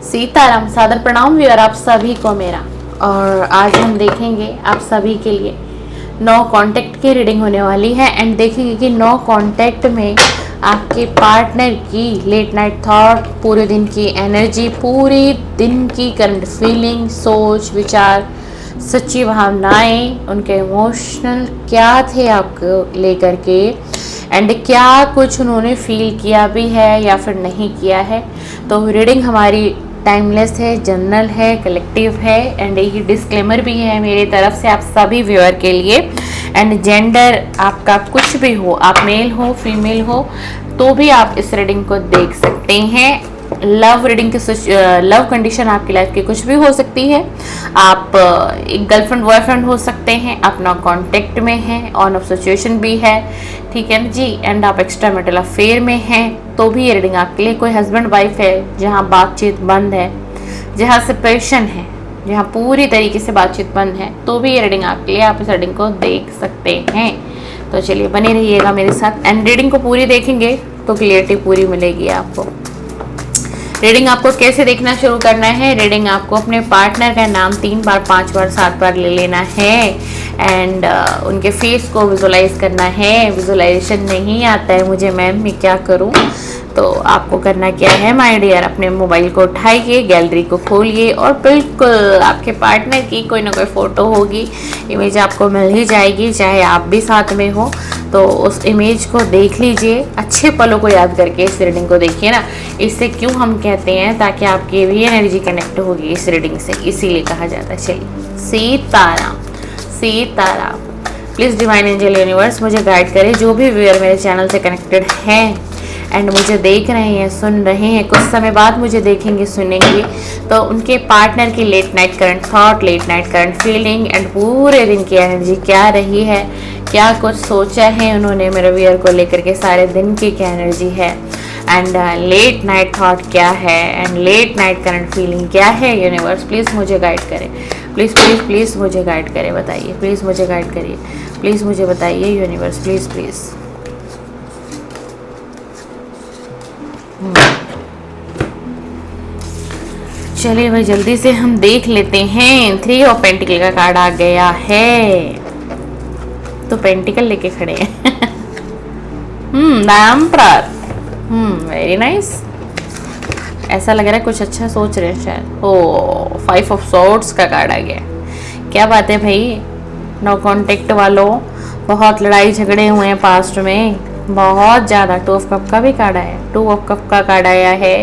सीताराम, सादर प्रणाम व्यूअर आप सभी को मेरा। और आज हम देखेंगे आप सभी के लिए 9 कॉन्टैक्ट की रीडिंग होने वाली है एंड देखेंगे कि 9 कॉन्टैक्ट में आपके पार्टनर की लेट नाइट थॉट, पूरे दिन की एनर्जी, पूरे दिन की करंट फीलिंग, सोच, विचार, सच्ची भावनाएं, उनके इमोशनल क्या थे आपको लेकर के एंड क्या कुछ उन्होंने फील किया भी है या फिर नहीं किया है। तो रीडिंग हमारी टाइमलेस है, जनरल है, कलेक्टिव है एंड ये डिस्क्लेमर भी है मेरी तरफ से आप सभी व्यूअर के लिए। एंड जेंडर आपका कुछ भी हो, आप मेल हो फीमेल हो तो भी आप इस रीडिंग को देख सकते हैं। लव रीडिंग के लव कंडीशन आपकी लाइफ की कुछ भी हो सकती है। आप एक गर्लफ्रेंड बॉयफ्रेंड हो सकते हैं, अपना कांटेक्ट में है, ऑन ऑफ सिचुएशन भी है, ठीक है ना जी। एंड आप एक्स्ट्रा मैरिटल अफेयर में हैं तो भी ये रीडिंग आपके लिए। कोई हस्बैंड वाइफ है जहाँ बातचीत बंद है, जहाँ सेपरेशन है, जहाँ पूरी तरीके से बातचीत बंद है तो भी ये रीडिंग आपके लिए। आप इस रीडिंग को देख सकते हैं। तो चलिए बने रहिएगा मेरे साथ एंड रीडिंग को पूरी देखेंगे तो क्लियरिटी पूरी मिलेगी आपको। रीडिंग आपको कैसे देखना शुरू करना है, रीडिंग आपको अपने पार्टनर का नाम 3 बार 5 बार 7 बार ले लेना है एंड उनके फेस को विजुलाइज करना है। विजुलाइजेशन नहीं आता है मुझे मैम, मैं क्या करूं? तो आपको करना क्या है माय डियर, अपने मोबाइल को उठाइए, गैलरी को खोलिए और बिल्कुल आपके पार्टनर की कोई ना कोई फ़ोटो होगी, इमेज आपको मिल ही जाएगी, चाहे आप भी साथ में हो तो उस इमेज को देख लीजिए। अच्छे पलों को याद करके इस रीडिंग को देखिए ना। इससे क्यों हम कहते हैं, ताकि आपकी भी एनर्जी कनेक्ट होगी इस रीडिंग से, इसीलिए कहा जाता है। चलिए, Sitaram Sitaram. Please divine angel universe मुझे गाइड करें, जो भी व्यूअर मेरे चैनल से कनेक्टेड हैं एंड मुझे देख रहे हैं, सुन रहे हैं, कुछ समय बाद मुझे देखेंगे सुनेंगे, तो उनके पार्टनर की late night current thought, late night current feeling and पूरे दिन की एनर्जी क्या रही है, क्या कुछ सोचा है उन्होंने मेरे व्यूअर को लेकर के, सारे दिन की क्या एनर्जी है एंड लेट नाइट थॉट क्या है and let night current feeling क्या है। यूनिवर्स प्लीज़ मुझे गाइड करें, प्लीज़ प्लीज़ प्लीज़ मुझे गाइड करें, बताइए प्लीज़ मुझे गाइड करिए, प्लीज़ मुझे बताइए यूनिवर्स, प्लीज़ प्लीज़। चलिए भाई जल्दी से हम देख लेते हैं। 3 ऑफ पेंटिकल का कार्ड आ गया है, तो पेंटिकल लेके खड़े हैं। The emperor, very nice. ऐसा लग रहा है कुछ अच्छा सोच रहे हैं शायद। ओ 5 ऑफ सॉर्ड्स का कार्ड आ गया। क्या बात है भाई, नो कांटेक्ट वालों, बहुत लड़ाई झगड़े हुए हैं पास्ट में, बहुत ज़्यादा। 2 ऑफ कप का भी कार्ड आया है, 2 ऑफ कप का कार्ड आया है,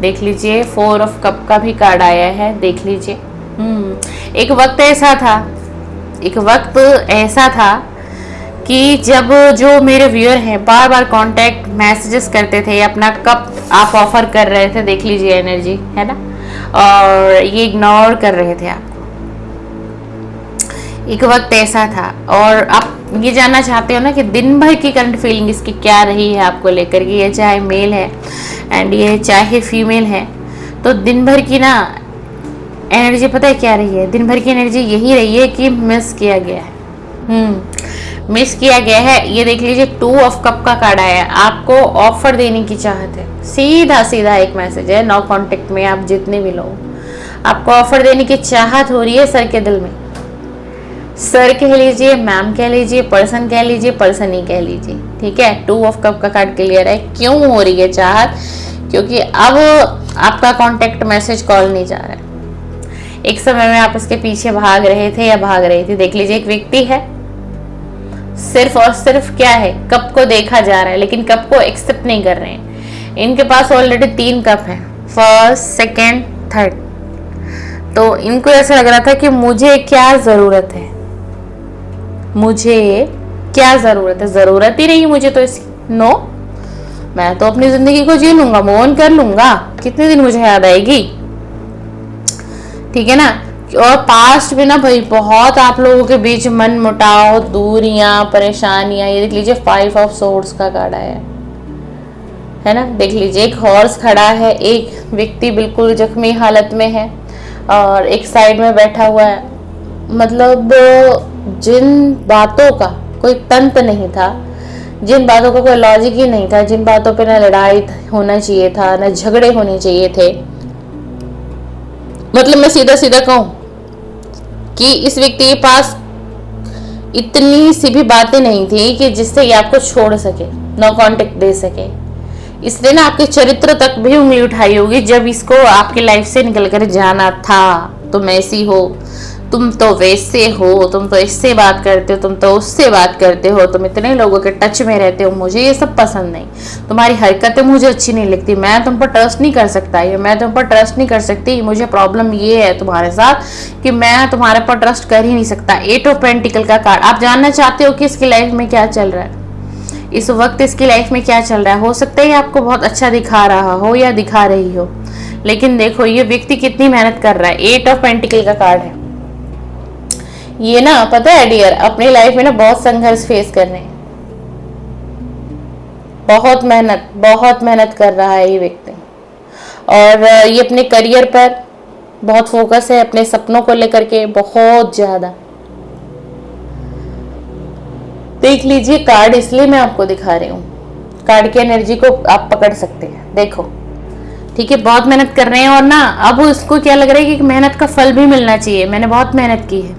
देख लीजिए। 4 ऑफ कप का भी कार्ड आया है, देख लीजिए। एक वक्त ऐसा था, एक वक्त ऐसा था कि जब जो मेरे व्यूअर हैं बार बार कांटेक्ट मैसेजेस करते थे, अपना कप आप ऑफर कर रहे थे, देख लीजिए एनर्जी है ना, और ये इग्नोर कर रहे थे आपको। एक वक्त ऐसा था और आप ये जानना चाहते हो ना कि दिन भर की करंट फीलिंग इसकी क्या रही है आपको लेकर के। ये चाहे मेल है एंड ये चाहे फीमेल है, तो दिन भर की ना एनर्जी पता है क्या रही है? दिन भर की एनर्जी यही रही है कि मिस किया गया है, मिस किया गया है। ये देख लीजिए 2 ऑफ कप का कार्ड आया है, आपको ऑफर देने की चाहत है। सीधा सीधा एक मैसेज है, नो कांटेक्ट में आप जितने भी लोग, आपको ऑफर देने की चाहत हो रही है सर के दिल में। सर कह लीजिए, मैम कह लीजिए, पर्सन कह लीजिए, पर्सन ही कह लीजिए, ठीक है। 2 ऑफ कप का कार्ड क्लियर है। क्यों हो रही है चाहत? क्योंकि अब आपका कांटेक्ट मैसेज कॉल नहीं जा रहा है। एक समय में आप उसके पीछे भाग रहे थे या भाग रही थी। देख लीजिए एक व्यक्ति है, सिर्फ और सिर्फ क्या है, कप को देखा जा रहा है लेकिन कप को एक्सेप्ट नहीं कर रहे हैं। इनके पास ऑलरेडी 3 कप हैं, फर्स्ट, सेकेंड, थर्ड। तो इनको ऐसा लग रहा था कि मुझे क्या जरूरत है, मुझे क्या जरूरत है, जरूरत ही नहीं मुझे तो इसकी। नो, मैं तो अपनी जिंदगी को जी लूंगा, मूव ऑन कर लूंगा, कितने दिन मुझे याद आएगी, ठीक है ना। और पास्ट में ना भाई बहुत आप लोगों के बीच मन मुटाव, दूरियां, परेशानियां। ये देख लीजिए 5 ऑफ सोर्ड्स का कार्ड आया है ना, देख लीजिए। एक हॉर्स खड़ा है, एक व्यक्ति बिल्कुल जख्मी हालत में है और एक साइड में बैठा हुआ है। मतलब जिन बातों का कोई तंत्र नहीं था, जिन बातों का कोई लॉजिक ही नहीं था, जिन बातों पे ना लड़ाई होना चाहिए था, ना झगड़े होने चाहिए थे, मतलब मैं सीधा सीधा कहूं कि इस व्यक्ति के पास इतनी सी भी बातें नहीं थी कि जिससे ये आपको छोड़ सके, नो कांटेक्ट दे सके। इसने ना आपके चरित्र तक भी उंगली उठाई होगी जब इसको आपकी लाइफ से निकल कर जाना था। तुम ऐसी हो, तुम तो वैसे हो, तुम तो इससे बात करते हो, तुम तो उससे बात करते हो, तुम इतने लोगों के टच में रहते हो, मुझे ये सब पसंद नहीं, तुम्हारी हरकतें मुझे अच्छी नहीं लगती, मैं तुम पर ट्रस्ट नहीं कर सकता, ये मैं तुम पर ट्रस्ट नहीं कर सकती, मुझे प्रॉब्लम ये है तुम्हारे साथ कि मैं तुम्हारे पर ट्रस्ट कर ही नहीं सकता। 8 ऑफ पेंटिकल का कार्ड। आप जानना चाहते हो कि इसकी लाइफ में क्या चल रहा है, इस वक्त इसकी लाइफ में क्या चल रहा है। हो सकता है आपको बहुत अच्छा दिखा रहा हो या दिखा रही हो, लेकिन देखो ये व्यक्ति कितनी मेहनत कर रहा है। 8 ऑफ पेंटिकल का कार्ड है। ये ना पता है डियर, अपनी लाइफ में ना बहुत संघर्ष फेस कर रहे हैं, बहुत मेहनत कर रहा है ये व्यक्ति। और ये अपने करियर पर बहुत फोकस है, अपने सपनों को लेकर के बहुत ज्यादा। देख लीजिए कार्ड, इसलिए मैं आपको दिखा रही हूँ, कार्ड की एनर्जी को आप पकड़ सकते हैं। देखो ठीक है, बहुत मेहनत कर रहे हैं और ना अब उसको क्या लग रहा है कि मेहनत का फल भी मिलना चाहिए, मैंने बहुत मेहनत की है।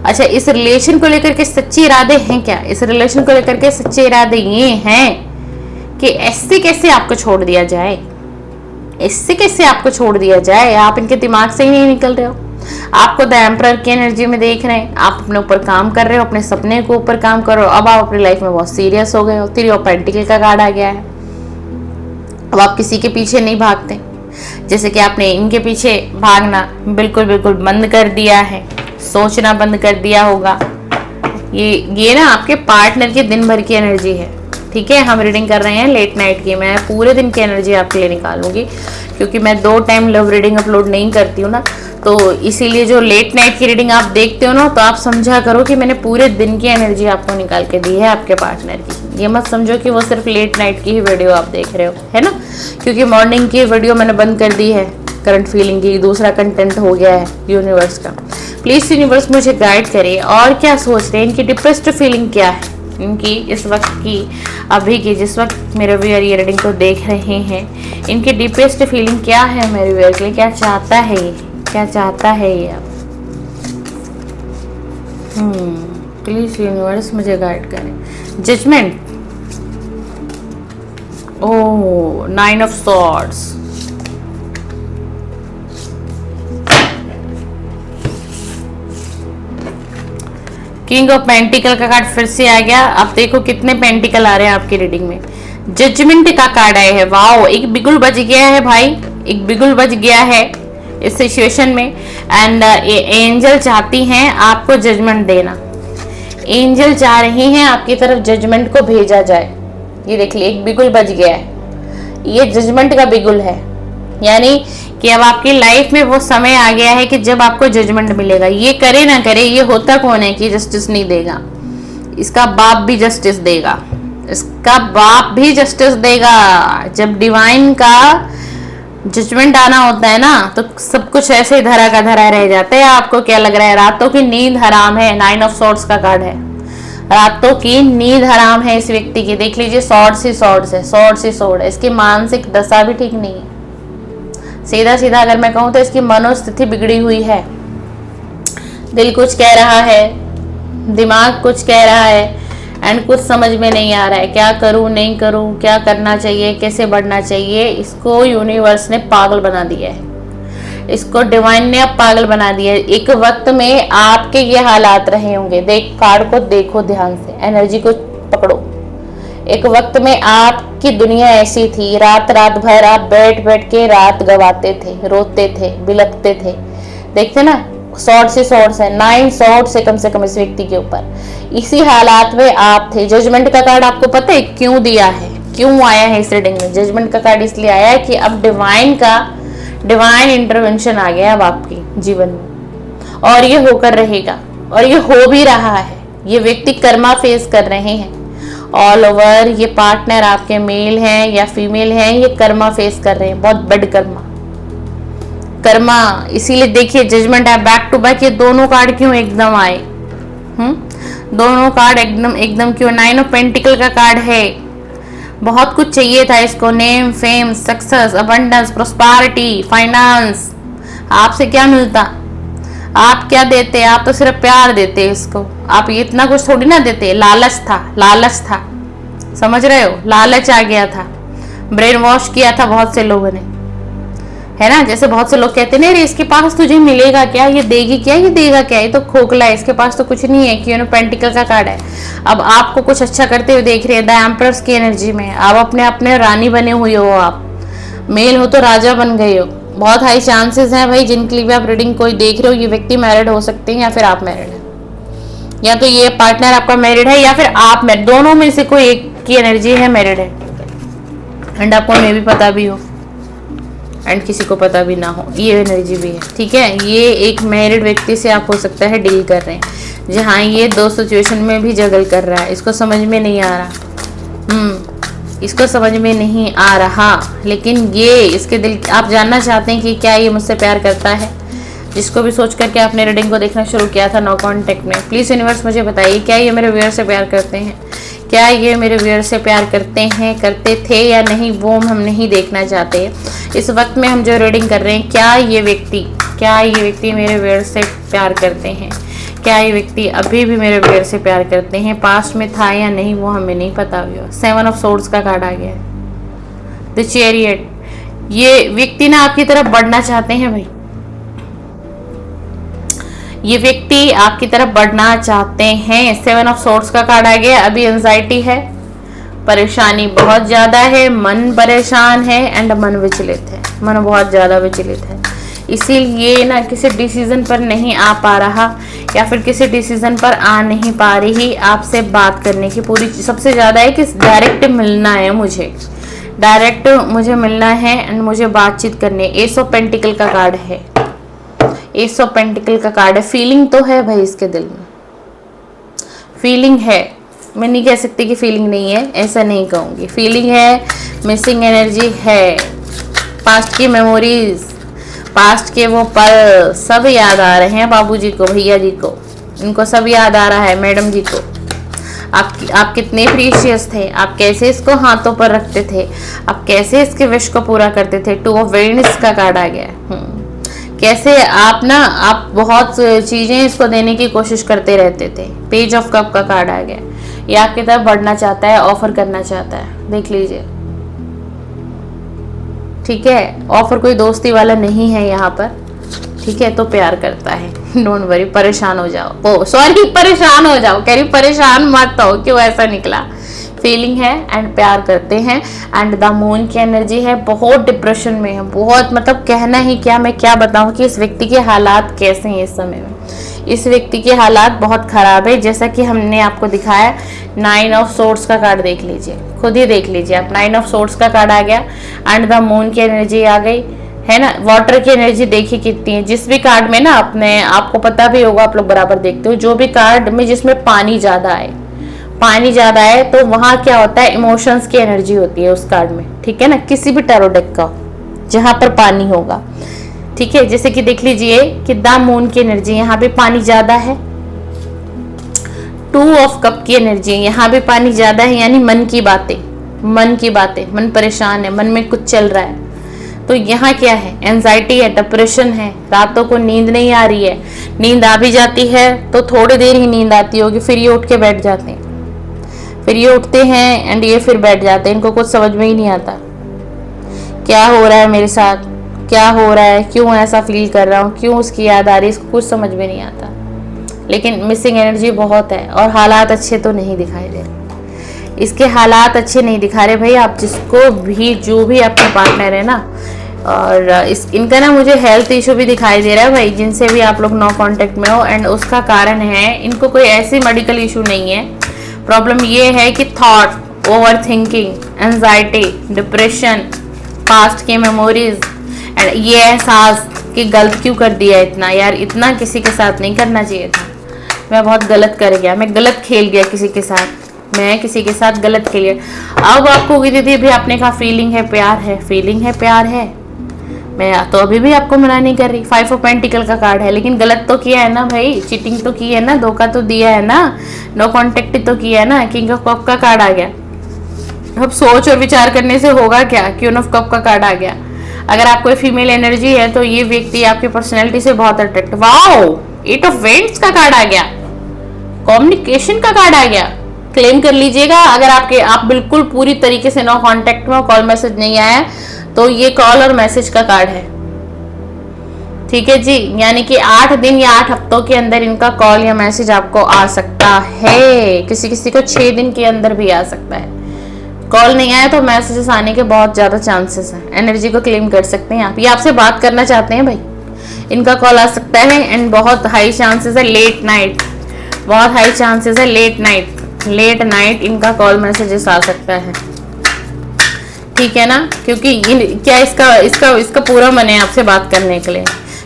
अच्छा, इस रिलेशन को लेकर के सच्चे इरादे हैं क्या? इस रिलेशन को लेकर के सच्चे इरादे ये हैं कि ऐसे कैसे आपको छोड़ दिया जाए, इससे कैसे आपको छोड़ दिया जाए। आप इनके दिमाग से ही नहीं निकल रहे हो। आपको द एम्परर की एनर्जी में देख रहे हैं, आप अपने ऊपर काम कर रहे हो, अपने सपने के ऊपर काम कर रहे हो। अब आप अपनी लाइफ में बहुत सीरियस हो गए हो। 3 ऑफ पेंटिकल का कार्ड आ गया है। अब आप किसी के पीछे नहीं भागते, जैसे कि आपने इनके पीछे भागना बिल्कुल बंद कर दिया है, सोचना बंद कर दिया होगा। ये ना आपके पार्टनर के दिन भर की एनर्जी है। ठीक है, हम रीडिंग कर रहे हैं लेट नाइट की, मैं पूरे दिन की एनर्जी आपके लिए निकालूंगी क्योंकि मैं 2 टाइम लव रीडिंग अपलोड नहीं करती हूँ ना, तो इसीलिए जो लेट नाइट की रीडिंग आप देखते हो ना, तो आप समझा करो कि मैंने पूरे दिन की एनर्जी आपको निकाल के दी है आपके पार्टनर की। ये मत समझो कि वो सिर्फ लेट नाइट की ही वीडियो आप देख रहे हो, है ना, क्योंकि मॉर्निंग की वीडियो मैंने बंद कर दी है करंट फीलिंग की, दूसरा कंटेंट हो गया है यूनिवर्स का। प्लीज यूनिवर्स मुझे गाइड करे, और क्या सोच रहे हैं, इनकी डिप्रेस्ड फीलिंग क्या है, इनकी इस वक्त की, अभी की, जिस वक्त मेरे व्यूअर ये रीडिंग को देख रहे हैं, इनकी डीपेस्ट फीलिंग क्या है मेरे व्यूअर के लिए, क्या चाहता है ये, क्या चाहता है ये अब। प्लीज यूनिवर्स मुझे गाइड करें। Judgement, oh 9 of swords, king of pentacle का कार्ड फिर से आ गया। अब देखो कितने पेंटिकल आ रहे हैं आपकी रीडिंग में। जजमेंट का कार्ड आया है। वाओ, एक बिगुल बज गया है भाई, एक बिगुल बज गया है इस सिचुएशन में। एंड एंजल चाहती हैं आपको जजमेंट देना, एंजल चाह रही हैं आपकी तरफ जजमेंट को भेजा जाए। ये देख लीजिए, एक बिगुल बज गया है, ये जजमेंट का बिगुल है, यानी कि अब आपकी लाइफ में वो समय आ गया है कि जब आपको जजमेंट मिलेगा। ये करे ना करे, ये होता कौन है कि जस्टिस नहीं देगा, इसका बाप भी जस्टिस देगा, इसका बाप भी जस्टिस देगा। जब डिवाइन का जजमेंट आना होता है ना, तो सब कुछ ऐसे ही धरा का धरा रह जाता है। आपको क्या लग रहा है, रातों की नींद हराम है। 9 ऑफ सॉर्ड्स का कार्ड है, रातों की नींद हराम है इस व्यक्ति की। देख लीजिए, सॉर्ड्स ही सॉर्ड्स है, सॉर्ड्स ही सॉर्ड है। इसकी मानसिक दशा भी ठीक नहीं है। सीधा सीधा अगर मैं कहूँ तो इसकी मनोस्थिति बिगड़ी हुई है। दिल कुछ कह रहा है, दिमाग कुछ कह रहा है, एंड कुछ समझ में नहीं आ रहा है, क्या करूँ नहीं करूँ, क्या करना चाहिए, कैसे बढ़ना चाहिए। इसको यूनिवर्स ने पागल बना दिया है, इसको डिवाइन ने अब पागल बना दिया है। एक वक्त में आपके ये हालात रहे होंगे। देख, कार्ड को देखो ध्यान से, एनर्जी को पकड़ो। एक वक्त में आपकी दुनिया ऐसी थी, रात रात भर आप बैठ बैठ के रात गवाते थे, रोते थे, बिलखते थे। देखते ना, सॉर्ड से सॉर्ड्स है, 9 सॉर्ड से कम इस व्यक्ति के ऊपर। इसी हालात में आप थे। जजमेंट का कार्ड आपको पता है क्यों दिया है, क्यों आया है इस रीडिंग में? जजमेंट का कार्ड इसलिए आया है कि अब डिवाइन इंटरवेंशन आ गया अब आपके जीवन में, और ये होकर रहेगा, और ये हो भी रहा है। ये व्यक्ति कर्मा फेस कर रहे हैं ऑल ओवर। ये पार्टनर आपके मेल हैं या फीमेल हैं, ये कर्मा फेस कर रहे हैं, बहुत बड़ कर्मा। इसीलिए देखिए, जजमेंट है बैक टू बैक। ये दोनों कार्ड क्यों एकदम आए? दोनों कार्ड एकदम क्यों? 9 ऑफ पेंटिकल का कार्ड है। बहुत कुछ चाहिए था इसको, name, fame, success, abundance, prosperity, finance. आपसे क्या मिलता? आप क्या देते? आप तो सिर्फ प्यार देते इसको। आप इतना कुछ थोड़ी ना देते। लालच था, लालच था, समझ रहे हो? लालच आ गया था, ब्रेन वॉश किया था बहुत से लोगों ने, है ना। जैसे बहुत से लोग कहते हैं, इसके पास तुझे मिलेगा क्या, ये देगी क्या, ये देगा क्या, ये तो खोखला है, इसके पास तो कुछ नहीं है, क्यों? पेंटिकल का कार्ड है। अब आपको कुछ अच्छा करते हुए देख रहे हैं, द एम्परर्स की एनर्जी में। आप अपने अपने रानी बने हुए हो, आप मेल हो तो राजा बन गए हो। बहुत हाई चांसेस हैं भाई, जिनके लिए भी आप रीडिंग कोई देख रहे हो, ये व्यक्ति मैरिड हो सकते हैं या फिर आप मैरिड है, या तो ये पार्टनर आपका मैरिड है या फिर आप मैरिड, दोनों में से कोई एक की एनर्जी है, मैरिड है। एंड आपको मे भी पता भी हो एंड किसी को पता भी ना हो, ये एनर्जी भी है, ठीक है। ये एक मैरिड व्यक्ति से आप हो सकता है डील कर रहे हैं, जहाँ ये दो सिचुएशन में भी जगल कर रहा है। इसको समझ में नहीं आ रहा, इसको समझ में नहीं आ रहा, लेकिन ये इसके दिल, आप जानना चाहते हैं कि क्या ये मुझसे प्यार करता है। जिसको भी सोच करके आपने रीडिंग को देखना शुरू किया था नो कांटेक्ट में, प्लीज़ यूनिवर्स मुझे बताइए, क्या ये मेरे व्यूअर से प्यार करते हैं? क्या ये मेरे व्यूअर से प्यार करते हैं, करते थे या नहीं, वो हम नहीं देखना चाहते। इस वक्त में हम जो रीडिंग कर रहे हैं, क्या ये व्यक्ति मेरे व्यूअर से प्यार करते हैं? क्या ये व्यक्ति अभी भी मेरे व्यूअर से प्यार करते हैं? पास्ट में था या नहीं वो हमें नहीं पता हुआ। 7 ऑफ सोर्ड्स का कार्ड आ गया है, द चैरियट। ये व्यक्ति ना आपकी तरफ बढ़ना चाहते हैं भाई, ये व्यक्ति आपकी तरफ बढ़ना चाहते हैं। 7 ऑफ सोर्ड्स का कार्ड आ गया। अभी एंजाइटी है, परेशानी बहुत ज्यादा है, मन परेशान है एंड मन विचलित है, मन बहुत ज्यादा विचलित है। इसीलिए ना किसी डिसीजन पर नहीं आ पा रहा, या फिर किसी डिसीजन पर आ नहीं पा रही आपसे बात करने की। पूरी सबसे ज्यादा है कि डायरेक्ट मिलना है मुझे, डायरेक्ट मुझे मिलना है एंड मुझे बातचीत करनी है। एस ऑफ पेंटिकल का कार्ड है, एस ऑफ पेंटिकल का कार्ड है। फीलिंग तो है भाई इसके दिल में, फीलिंग है, मैं नहीं कह सकती कि फीलिंग नहीं है, ऐसा नहीं कहूँगी, फीलिंग है, मिसिंग एनर्जी है। पास्ट की मेमोरीज, पास्ट के वो पल सब याद आ रहे हैं बाबूजी को, भैया जी को, इनको सब याद आ रहा है, मैडम जी को। आप कितने प्रीशियस थे, आप कैसे इसको हाथों पर रखते थे, आप कैसे इसके विश को पूरा करते थे। 2 ऑफ वेनिस का कार्ड आ गया। कैसे आप बहुत चीजें इसको देने की कोशिश करते रहते थे। पेज ऑफ कप का कार्ड आ गया। ये आपकी तरफ बढ़ना चाहता है, ऑफर करना चाहता है, देख लीजिए, ठीक है। ऑफर कोई दोस्ती वाला नहीं है यहाँ पर, ठीक है, तो प्यार करता है। डोंट वरी, परेशान हो जाओ, सॉरी परेशान हो जाओ, कह रही परेशान मत हो, क्यों ऐसा निकला। फीलिंग है एंड प्यार करते हैं। एंड द मून की एनर्जी है, बहुत डिप्रेशन में है, बहुत, मतलब कहना ही क्या, मैं क्या बताऊं कि इस व्यक्ति के हालात कैसे हैं इस समय में। इस व्यक्ति के हालात बहुत खराब है, जैसा कि हमने आपको दिखाया। 9 ऑफ सोर्ड्स का कार्ड देख लीजिए, खुद ही देख लीजिए आप। 9 ऑफ सोर्ड्स का कार्ड आ गया एंड द मून की एनर्जी आ गई, है ना। वाटर की एनर्जी देखिए कितनी है। जिस भी कार्ड में ना, अपने आपको पता भी होगा, आप लोग बराबर देखते हो, जो भी कार्ड में जिसमें पानी ज्यादा है, पानी ज्यादा है, तो वहां क्या होता है, इमोशंस की एनर्जी होती है उस कार्ड में, ठीक है ना। किसी भी टैरो डेक का जहां पर पानी होगा, ठीक है। जैसे कि देख लीजिए कि द मून की एनर्जी, यहाँ पे पानी ज्यादा है। 2 ऑफ कप की एनर्जी, यहाँ भी पानी ज्यादा है, यानी मन की बातें, मन परेशान है, मन में कुछ चल रहा है। तो यहाँ क्या है, एंजाइटी है, डिप्रेशन है, रातों को नींद नहीं आ रही है। नींद आ भी जाती है तो थोड़ी देर ही नींद आती होगी, फिर ये उठ के बैठ जाते हैं, फिर ये उठते हैं एंड ये फिर बैठ जाते हैं। इनको कुछ समझ में ही नहीं आता क्या हो रहा है मेरे साथ, क्या हो रहा है, क्यों ऐसा फील कर रहा हूँ, क्यों उसकी याद आ रही है, इसको कुछ समझ में नहीं आता। लेकिन मिसिंग एनर्जी बहुत है और हालात अच्छे तो नहीं दिखाई दे रहे, इसके हालात अच्छे नहीं दिखा रहे भाई। आप जिसको भी, जो भी आपका पार्टनर है ना, और इनका ना मुझे हेल्थ इशू भी दिखाई दे रहा है भाई, जिनसे भी आप लोग नो कांटेक्ट में हो। एंड उसका कारण है, इनको कोई ऐसी मेडिकल इशू नहीं है, प्रॉब्लम ये है कि thought, over thinking, anxiety, depression, past के मेमोरीज एंड ये एहसास कि गलत क्यों कर दिया इतना, यार इतना किसी के साथ नहीं करना चाहिए था, मैं बहुत गलत कर गया, मैं गलत खेल गया किसी के साथ, मैं किसी के साथ गलत खेल गया। अब आपको दीदी भी आपने कहा फीलिंग है, प्यार है, फीलिंग है, प्यार है, मैं तो अभी भी आपको मना नहीं कर रही। 5 ऑफ पेंटिकल का कार्ड है, लेकिन गलत तो किया है ना भाई, चीटिंग तो की है ना, धोखा तो दिया है ना, नो कांटेक्ट तो किया है ना। किंग ऑफ कप का कार्ड आ गया। अब सोच और विचार करने से होगा क्या, क्वीन ऑफ कप का कार्ड आ गया। अगर आप कोई फीमेल एनर्जी है तो ये व्यक्ति आपकी पर्सनैलिटी से बहुत अट्रैक्ट। वाओ, 8 ऑफ वेंट्स का कार्ड आ गया, कम्युनिकेशन का कार्ड आ गया। क्लेम कर लीजिएगा। अगर आप बिल्कुल पूरी तरीके से नो कांटेक्ट में, कॉल मैसेज नहीं आया, तो ये कॉल और मैसेज का कार्ड है। ठीक है जी, यानी कि 8 दिन या 8 हफ्तों के अंदर इनका कॉल या मैसेज आपको आ सकता है। किसी किसी को 6 दिन के अंदर भी आ सकता है। कॉल नहीं आया तो मैसेजेस आने के बहुत ज्यादा चांसेस हैं। एनर्जी को क्लेम कर सकते हैं आप। ये आपसे बात करना चाहते हैं भाई, इनका कॉल आ सकता है। एंड बहुत हाई चांसेस है लेट नाइट, बहुत हाई चांसेस है लेट नाइट इनका कॉल मैसेजेस आ सकता है। ठीक है ना, क्योंकि क्या इसका पूरा मन है आपसे बात करने के लिए,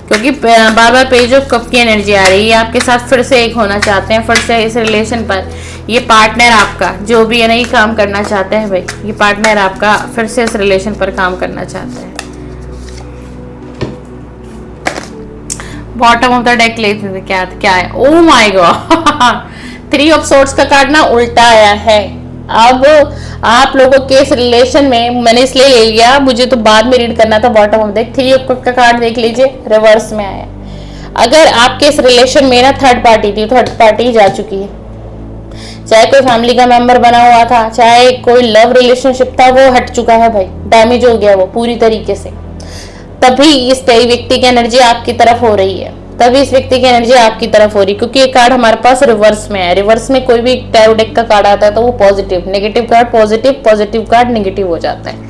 क्योंकि बार बार पेज ऑफ कप की एनर्जी आ रही है। आपके साथ फिर से एक होना चाहते हैं, फिर से इस रिलेशन पर। ये पार्टनर आपका जो भी है ना, ये काम करना चाहते हैं भाई। ये पार्टनर आपका फिर से इस रिलेशन पर काम करना चाहते हैं। बॉटम ऑफ द डेक लेते थे, क्या है? Oh my God, 3 of swords का कार्ड ना उल्टा आया है। अब आप लोगों के इस रिलेशन में, मैंने इसलिए ले लिया, मुझे तो बाद में रीड करना था। बॉटम ऑफ देख 3 ऑफ कप का कार्ड देख लीजिए, रिवर्स में आया। अगर आपके इस रिलेशन में ना थर्ड पार्टी थी, थर्ड पार्टी जा चुकी है। चाहे कोई फैमिली का मेंबर बना हुआ था, चाहे कोई लव रिलेशनशिप था, वो हट चुका है भाई, डैमेज हो गया वो पूरी तरीके से। तभी इस व्यक्ति की एनर्जी आपकी तरफ हो रही है, तभी इस व्यक्ति की एनर्जी आपकी तरफ हो रही है, क्योंकि ये कार्ड हमारे पास रिवर्स में है। रिवर्स में कोई भी टैरो डेक का कार्ड आता है तो वो positive, negative card positive, positive card negative हो जाता है।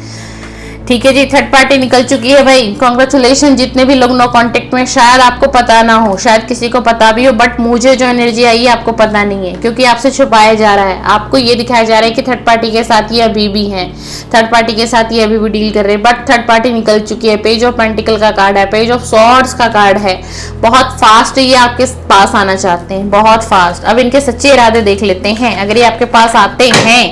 ठीक है जी, थर्ड पार्टी निकल चुकी है भाई। कॉन्ग्रेचुलेशन जितने भी लोग नो कांटेक्ट में, शायद आपको पता ना हो, शायद किसी को पता भी हो, बट मुझे जो एनर्जी आई है आपको पता नहीं है, क्योंकि आपसे छुपाया जा रहा है। आपको ये दिखाया जा रहा है कि थर्ड पार्टी के साथ ये अभी भी हैं, थर्ड पार्टी के साथ ये अभी भी डील कर रहे हैं, बट थर्ड पार्टी निकल चुकी है। पेज ऑफ पेंटिकल का कार्ड है, पेज ऑफ सॉर्ड्स का कार्ड है। बहुत फास्ट ये आपके पास आना चाहते हैं, बहुत फास्ट। अब इनके सच्चे इरादे देख लेते हैं। अगर ये आपके पास आते हैं,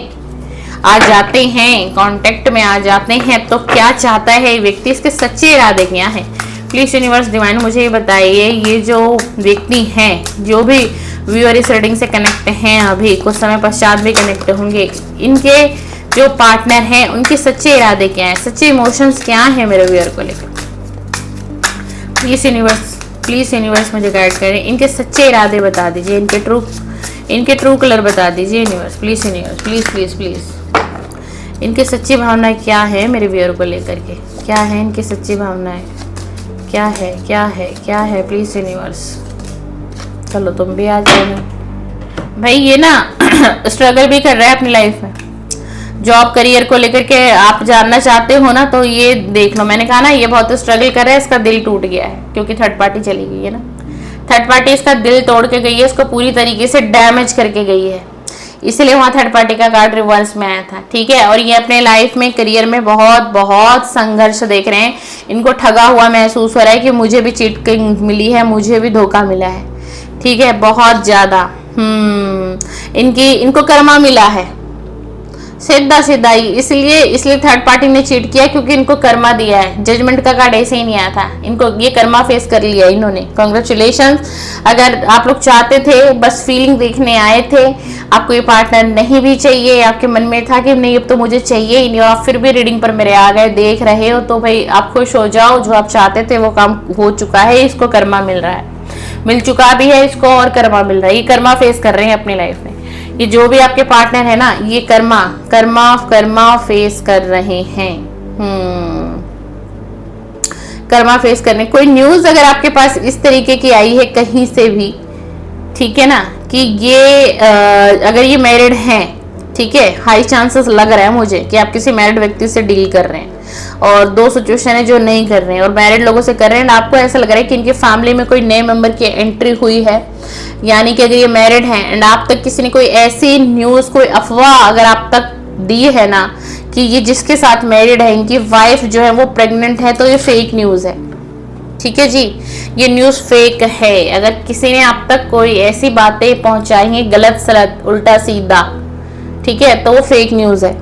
आ जाते हैं, कांटेक्ट में आ जाते हैं, तो क्या चाहता है ये व्यक्ति, इसके सच्चे इरादे क्या हैं? प्लीज यूनिवर्स डिवाइन मुझे ये बताइए। ये जो व्यक्ति हैं, जो भी व्यूअर इस रीडिंग से कनेक्ट हैं, अभी कुछ समय पश्चात भी कनेक्ट होंगे, इनके जो पार्टनर हैं उनके सच्चे इरादे क्या हैं, सच्चे इमोशंस क्या हैं मेरे व्यूअर को लेकर? प्लीज यूनिवर्स मुझे गाइड करें। इनके सच्चे इरादे बता दीजिए, इनके ट्रू कलर बता दीजिए universe. Please universe, please please please. इनकी सच्ची भावनाएं क्या है मेरे व्यूअर को लेकर के? क्या है इनकी सच्ची भावनाएं? क्या है, क्या है, क्या है? प्लीज यूनिवर्स, चलो तुम भी आ जाओ भाई। ये ना स्ट्रगल भी कर रहा है अपनी लाइफ में, जॉब करियर को लेकर के आप जानना चाहते हो ना, तो ये देख लो। मैंने कहा ना, ये बहुत स्ट्रगल कर रहा है, इसका दिल टूट गया है, क्योंकि थर्ड पार्टी चली गई है ना। थर्ड पार्टी इसका दिल तोड़ के गई है, इसको पूरी तरीके से डैमेज करके गई है, इसलिए वहां थर्ड पार्टी का कार्ड रिवर्स में आया था। ठीक है, और ये अपने लाइफ में, करियर में बहुत बहुत संघर्ष देख रहे हैं। इनको ठगा हुआ महसूस हो रहा है कि मुझे भी चीटिंग मिली है, मुझे भी धोखा मिला है। ठीक है, बहुत ज्यादा इनको कर्मा मिला है, सीधा ही। इसलिए थर्ड पार्टी ने चीट किया, क्योंकि इनको कर्मा दिया है। जजमेंट का कार्ड ऐसे ही नहीं आया था, इनको ये कर्मा फेस कर लिया इन्होंने। कांग्रेचुलेशन। अगर आप लोग चाहते थे, बस फीलिंग देखने आए थे, आपको ये पार्टनर नहीं भी चाहिए, आपके मन में था कि नहीं अब तो मुझे चाहिए ही नहीं, और आप फिर भी रीडिंग पर मेरे आ गए, देख रहे हो, तो भाई आप खुश हो जाओ। जो आप चाहते थे वो काम हो चुका है, इसको कर्मा मिल रहा है, मिल चुका भी है इसको, और कर्मा मिल रहा है। ये कर्मा फेस कर रहे हैं अपनी लाइफ में। ये जो भी आपके पार्टनर है ना, ये कर्मा फेस कर रहे हैं। कर्मा फेस करने। कोई न्यूज अगर आपके पास इस तरीके की आई है कहीं से भी, ठीक है ना, कि ये अगर ये मैरिड हैं, ठीक है, हाई चांसेस लग रहा है मुझे कि आप किसी मैरिड व्यक्ति से डील कर रहे हैं, और 2 सिचुएशन है जो नहीं कर रहे हैं, और मैरिड लोगों से कर रहे हैं। आपको ऐसा लग रहा है कि इनकी फैमिली में कोई नए मेंबर की एंट्री हुई है, यानी कि अगर ये मैरिड हैं एंड आप तक किसी ने कोई ऐसी न्यूज, कोई अफवाह अगर आप तक दी है ना कि ये जिसके साथ मैरिड है, इनकी वाइफ जो है वो प्रेग्नेंट है, तो ये फेक न्यूज है। ठीक है जी, ये न्यूज फेक है। अगर किसी ने आप तक कोई ऐसी बातें पहुंचाई हैं, गलत सलत, उल्टा सीधा, ठीक है, तो वो फेक न्यूज है।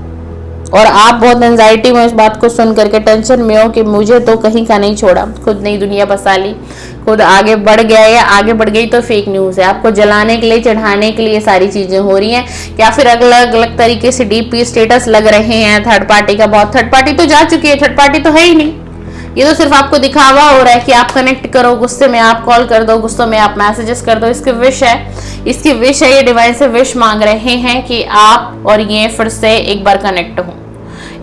और आप बहुत एंजाइटी में इस बात को सुन करके टेंशन में हो कि मुझे तो कहीं का नहीं छोड़ा, खुद नई दुनिया बसा ली, खुद आगे बढ़ गया, या आगे बढ़ गई तो फेक न्यूज है। आपको जलाने के लिए, चढ़ाने के लिए सारी चीजें हो रही हैं, या फिर अलग अलग तरीके से डीपी स्टेटस लग रहे हैं थर्ड पार्टी का। बहुत थर्ड पार्टी तो जा चुकी है, थर्ड पार्टी तो है ही नहीं, ये तो सिर्फ आपको दिखावा हो रहा है कि आप कनेक्ट करो, गुस्से में आप कॉल कर दो, गुस्से में आप मैसेजेस कर दो। इसकी विश है, इसकी विश है, ये डिवाइन से विश मांग रहे हैं कि आप और ये फिर से एक बार कनेक्ट हो।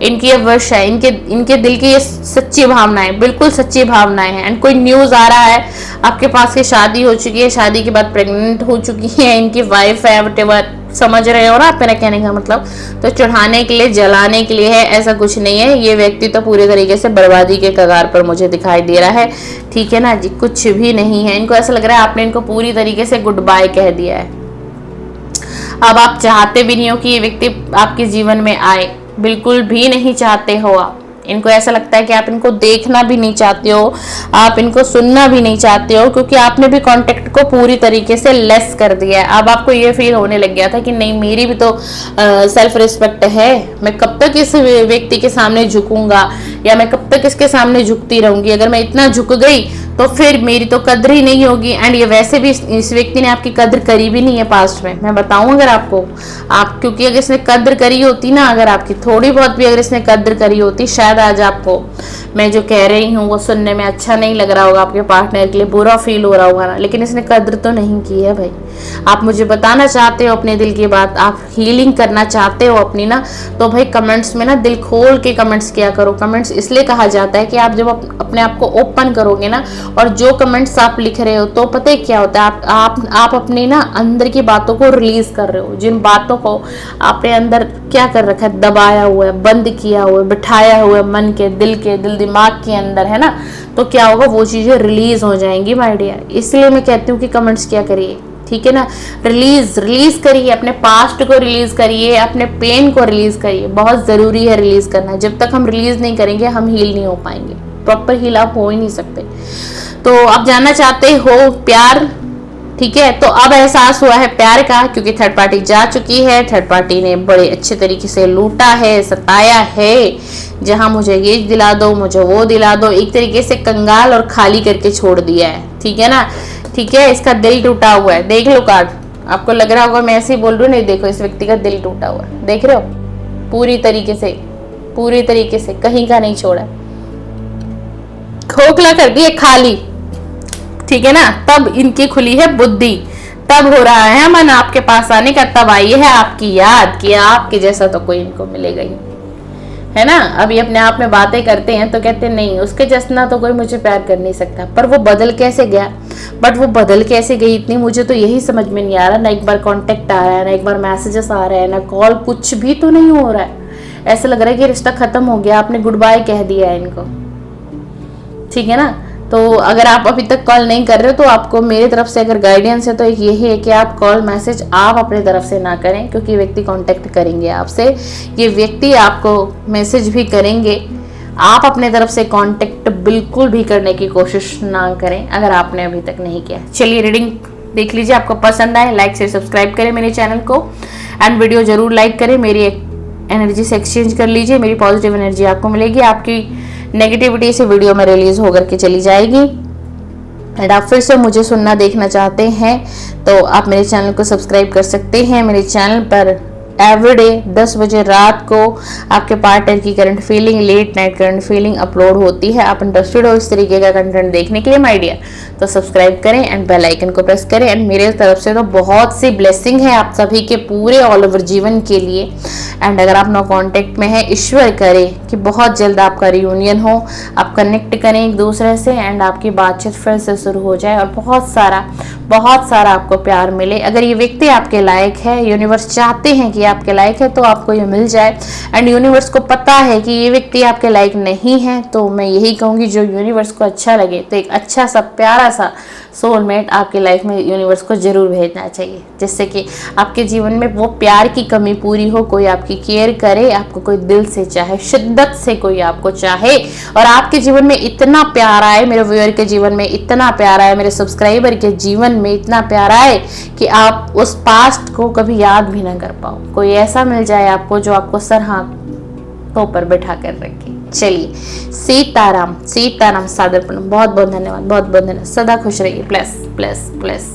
इनकी ये विश है, इनके दिल की ये सच्ची भावनाएं, बिल्कुल सच्ची भावनाएं हैं। एंड कोई न्यूज आ रहा है आपके पास कि शादी हो चुकी है, शादी के बाद प्रेग्नेंट हो चुकी है, इनकी वाइफ है, व्हाटएवर, समझ रहे हो ना आप मेरा कहने का मतलब। तो चढ़ाने के लिए, जलाने के लिए है, ऐसा कुछ नहीं है। ये व्यक्ति तो पूरे तरीके से बर्बादी के कगार पर मुझे दिखाई दे रहा है, ठीक है ना जी, कुछ भी नहीं है। इनको ऐसा लग रहा है आपने इनको पूरी तरीके से गुड बाय कह दिया है। अब आप चाहते भी नहीं हो कि ये व्यक्ति आपके जीवन में आए, बिल्कुल भी नहीं चाहते हो आप। इनको ऐसा लगता है कि आप इनको देखना भी नहीं चाहते हो, आप इनको सुनना भी नहीं चाहते हो, क्योंकि आपने भी कांटेक्ट को पूरी तरीके से लेस कर दिया है। अब आपको ये फील होने लग गया था कि नहीं, मेरी भी तो सेल्फ रिस्पेक्ट है, मैं कब तक इस व्यक्ति के सामने झुकूंगा, या मैं कब तक इसके सामने झुकती रहूंगी। अगर मैं इतना झुक गई तो फिर मेरी तो कद्र ही नहीं होगी। एंड ये वैसे भी इस व्यक्ति ने आपकी कद्र करी भी नहीं है पास्ट में, मैं बताऊं अगर आपको, आप क्योंकि अगर इसने कद्र करी होती ना, अगर आपकी थोड़ी बहुत भी अगर इसने कद्र करी होती, शायद आज आपको मैं जो कह रही हूँ वो सुनने में अच्छा नहीं लग रहा होगा, आपके पार्टनर के लिए बुरा फील हो रहा होगा ना, लेकिन इसने कद्र तो नहीं की है भाई। आप मुझे बताना चाहते हो अपने दिल की बात, आप हीलिंग करना चाहते हो अपनी ना, तो भाई कमेंट्स में ना दिल खोल के कमेंट्स किया करो। कमेंट्स इसलिए कहा जाता है कि आप जब अपने आप को ओपन करोगे ना, और जो कमेंट्स आप लिख रहे हो, तो पता है क्या होता है, आप अपनी ना अंदर की बातों को रिलीज कर रहे हो। जिन बातों को आपने अंदर क्या कर रखा है, दबाया हुआ है, बंद किया हुआ है, बिठाया हुआ है मन के, दिल दिमाग के अंदर, है ना, तो क्या होगा, वो चीजें रिलीज हो जाएंगी माय डियर। इसलिए मैं कहती हूँ कि कमेंट्स क्या करिए, ठीक है ना, रिलीज करिए, अपने पास्ट को रिलीज करिए, अपने पेन को रिलीज करिए। बहुत जरूरी है रिलीज करना। जब तक हम रिलीज नहीं करेंगे हम हील नहीं हो पाएंगे, प्रॉपर हील आप हो ही नहीं सकते। तो आप जानना चाहते हो प्यार, ठीक है, तो अब एहसास हुआ है प्यार का, क्योंकि थर्ड पार्टी जा चुकी है। थर्ड पार्टी ने बड़े अच्छे तरीके से लूटा है, सताया है, जहां मुझे ये दिला दो, मुझे वो दिला दो, एक तरीके से कंगाल और खाली करके छोड़ दिया है, ठीक है ना, ठीक है। इसका दिल टूटा हुआ है, देख लो कार्ड, आपको लग रहा होगा मैं ऐसे ही बोल रही हूँ, नहीं, देखो इस व्यक्ति का दिल टूटा हुआ है, देख रहे हो, पूरी तरीके से कहीं का नहीं छोड़ा, खोखला कर दिए, खाली, ठीक है ना। तब इनकी खुली है बुद्धि, तब हो रहा है मन आपके पास आने का, तब आई है आपकी याद कि आपके जैसा तो कोई इनको मिलेगा ही, है ना। अभी अपने आप में बातें करते हैं तो कहते हैं नहीं, उसके जैसा तो कोई मुझे प्यार कर नहीं सकता। पर वो बदल कैसे गया, बट वो बदल कैसे गई इतनी, मुझे तो यही समझ में नहीं आ रहा। ना एक बार कांटेक्ट आ रहा है, ना एक बार मैसेजेस आ रहे हैं, ना कॉल, कुछ भी तो नहीं हो रहा है। ऐसा लग रहा है कि रिश्ता खत्म हो गया, आपने गुड बाय कह दिया है इनको, ठीक है ना। तो अगर आप अभी तक कॉल नहीं कर रहे हो तो आपको मेरी तरफ से अगर गाइडेंस है तो एक यही है कि आप कॉल मैसेज आप अपने तरफ से ना करें, क्योंकि व्यक्ति कांटेक्ट करेंगे आपसे, ये व्यक्ति आपको मैसेज भी करेंगे। आप अपने तरफ से कांटेक्ट बिल्कुल भी करने की कोशिश ना करें अगर आपने अभी तक नहीं किया। चलिए रीडिंग देख लीजिए, आपको पसंद आए लाइक से सब्सक्राइब करें मेरे चैनल को, एंड वीडियो जरूर लाइक करें, मेरी एनर्जी से एक्सचेंज कर लीजिए, मेरी पॉजिटिव एनर्जी आपको मिलेगी, आपकी नेगेटिविटी से वीडियो में रिलीज होकर के चली जाएगी। एंड आप फिर से मुझे सुनना देखना चाहते हैं तो आप मेरे चैनल को सब्सक्राइब कर सकते हैं। मेरे चैनल पर एवरीडे 10 बजे रात को आपके पार्टनर की current feeling, late night current feeling upload होती है। आप इंटरेस्टेड हो इस तरीके का कंटेंट देखने के लिए माय डियर, तो सब्सक्राइब करें एंड बेल आइकन को प्रेस करें। एंड मेरे तरफ से तो बहुत सी ब्लेसिंग है आप सभी के पूरे ऑल ओवर जीवन के लिए। एंड अगर आप नो कांटेक्ट में है, ईश्वर करे कि बहुत जल्द आपका रियूनियन हो, आप कनेक्ट करें एक दूसरे से, एंड आपकी बातचीत फिर से शुरू हो जाए और बहुत सारा आपको प्यार मिले। अगर ये व्यक्ति आपके लायक है, यूनिवर्स चाहते हैं कि आपके लायक है, तो आपको ये मिल जाए। एंड यूनिवर्स को पता है कि ये व्यक्ति आपके लायक नहीं है, तो मैं यही कहूंगी जो यूनिवर्स को अच्छा लगे तो एक अच्छा सा प्यारा सा सोलमेट आपकी लाइफ में यूनिवर्स को जरूर भेजना चाहिए, जिससे कि आपके जीवन में वो प्यार की कमी पूरी हो, कोई आपकी केयर करे, आपको कोई दिल से चाहे, शिद्दत से कोई आपको चाहे, और आपके जीवन में इतना प्यार आए, मेरे व्यूअर के जीवन में इतना प्यार आए, मेरे सब्सक्राइबर के जीवन में इतना प्यार आए कि आप उस पास्ट को कभी याद भी ना कर पाओ। कोई ऐसा मिल जाए आपको जो आपको सर हाथों पर बैठा कर रखे। चलिए, सीताराम, सादर प्रणाम, बहुत बहुत धन्यवाद, बहुत बहुत धन्यवाद। सदा खुश रहिए, प्लस प्लस प्लस।